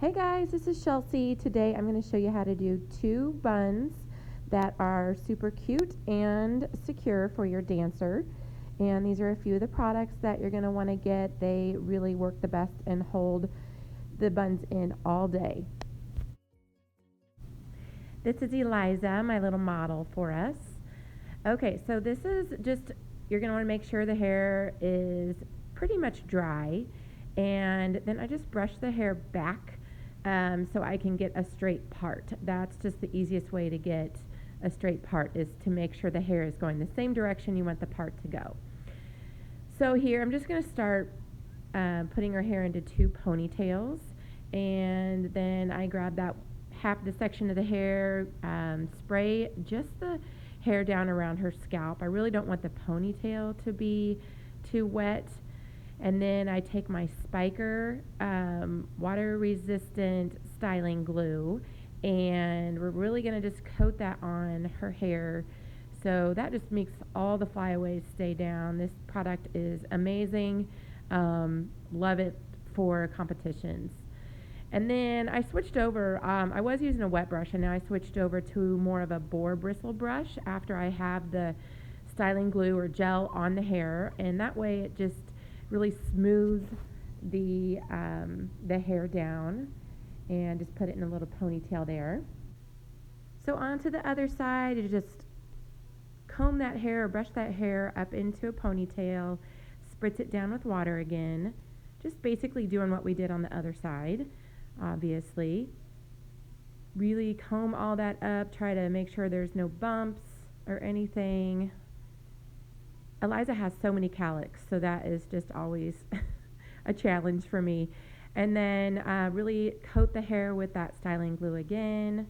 Hey guys, this is Chelsea. Today I'm going to show you how to do 2 buns that are super cute and secure for your dancer. And these are a few of the products that you're going to want to get. They really work the best and hold the buns in all day. This is Eliza, my little model for us. Okay, so this is just, you're going to want to make sure the hair is pretty much dry. And then I just brush the hair back so I can get a straight part. That's just the easiest way to get a straight part, is to make sure the hair is going the same direction you want the part to go. So here I'm just going to start putting her hair into 2 ponytails, and then I grab that half the section of the hair, spray just the hair down around her scalp. I really don't want the ponytail to be too wet. And then I take my Spiker water resistant styling glue, and we're really going to just coat that on her hair. So that just makes all the flyaways stay down. This product is amazing. Love it for competitions. And then I switched over. I was using a wet brush, and now I switched over to more of a boar bristle brush after I have the styling glue or gel on the hair. And that way it just really smooth the hair down, and just put it in a little ponytail there. So on to the other side, you just comb that hair or brush that hair up into a ponytail, spritz it down with water again, just basically doing what we did on the other side, obviously. Really comb all that up, try to make sure there's no bumps or anything. Eliza has so many cowlicks, so that is just always a challenge for me. And then really coat the hair with that styling glue again.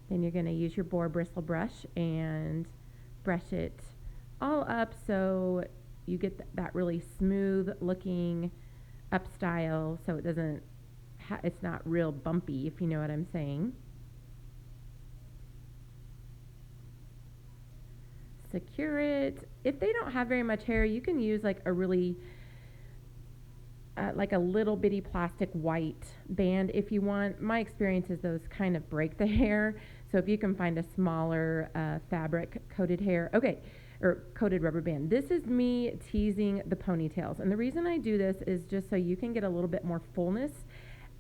Then you're going to use your boar bristle brush and brush it all up so you get that really smooth looking up style, so it doesn't, it's not real bumpy, if you know what I'm saying. Secure it. If they don't have very much hair, you can use like a really like a little bitty plastic white band if you want. My experience is those kind of break the hair, so if you can find a smaller fabric coated hair, okay, or coated rubber band. This is me teasing the ponytails, and the reason I do this is just so you can get a little bit more fullness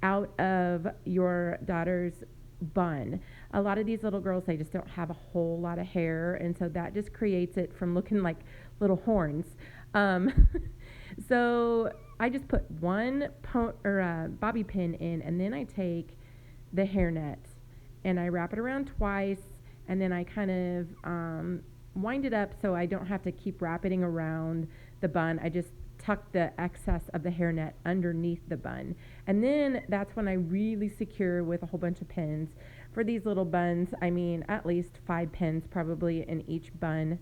out of your daughter's bun. A lot of these little girls, they just don't have a whole lot of hair, and so that just creates it from looking like little horns. So I just put one bobby pin in, and then I take the hairnet and I wrap it around twice, and then I kind of wind it up so I don't have to keep wrapping around the bun. I just tuck the excess of the hairnet underneath the bun, and then that's when I really secure with a whole bunch of pins. For these little buns, I mean at least 5 pins probably in each bun.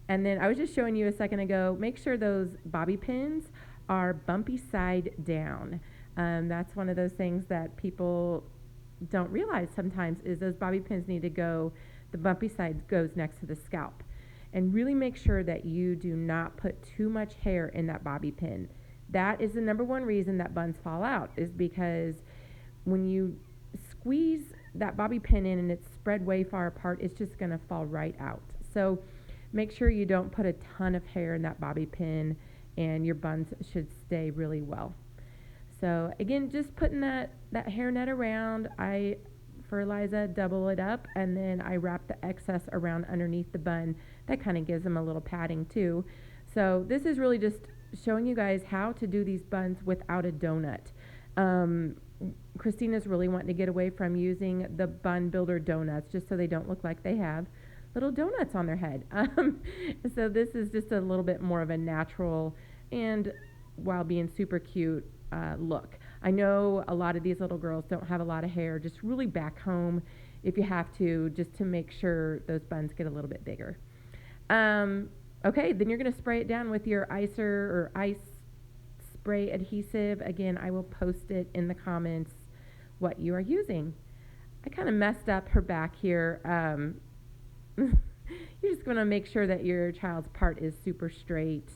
And then I was just showing you a second ago, make sure those bobby pins are bumpy side down. That's one of those things that people don't realize sometimes, is those bobby pins need to go, the bumpy side goes next to the scalp. And really make sure that you do not put too much hair in that bobby pin. That is the number one reason that buns fall out, is because when you squeeze that bobby pin in and it's spread way far apart, it's just going to fall right out. So make sure you don't put a ton of hair in that bobby pin, and your buns should stay really well. So again, just putting that hairnet around. For Eliza, double it up, and then I wrap the excess around underneath the bun. That kind of gives them a little padding too. So this is really just showing you guys how to do these buns without a donut. Christina's really wanting to get away from using the bun builder donuts, just so they don't look like they have little donuts on their head. So this is just a little bit more of a natural, and while being super cute, look. I know a lot of these little girls don't have a lot of hair. Just really back home if you have to, just to make sure those buns get a little bit bigger. Okay, then you're going to spray it down with your icer or ice spray adhesive. Again, I will post it in the comments what you are using. I kind of messed up her back here. You're just going to make sure that your child's part is super straight,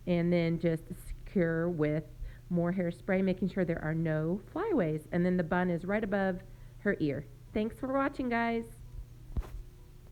and then just secure with More hairspray, making sure there are no flyaways. And then the bun is right above her ear. Thanks for watching, guys.